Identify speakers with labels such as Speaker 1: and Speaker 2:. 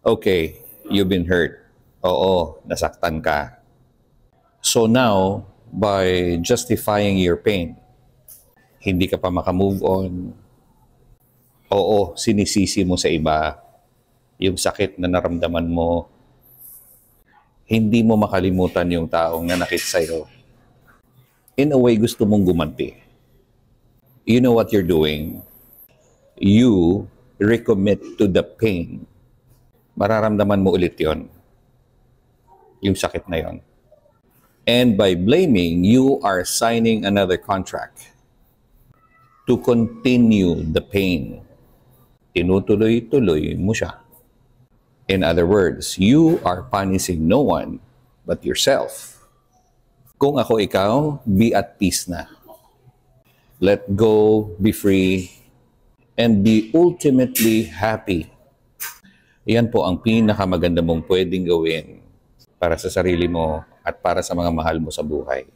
Speaker 1: Okay, you've been hurt. Oo, nasaktan ka. So now, by justifying your pain, hindi ka pa makamove on. Oo, sinisisi mo sa iba yung sakit na naramdaman mo. Hindi mo makalimutan yung taong nanakit sa'yo. In a way, gusto mong gumanti. You know what you're doing? You recommit to the pain. Mararamdaman mo ulit yon, yung sakit na yon. And by blaming, you are signing another contract to continue the pain. Tinutuloy-tuloy mo siya. In other words, you are punishing no one but yourself. Kung ako ikaw, be at peace na. Let go, be free, and be ultimately happy. Yan po ang pinakamaganda mong pwedeng gawin para sa sarili mo at para sa mga mahal mo sa buhay.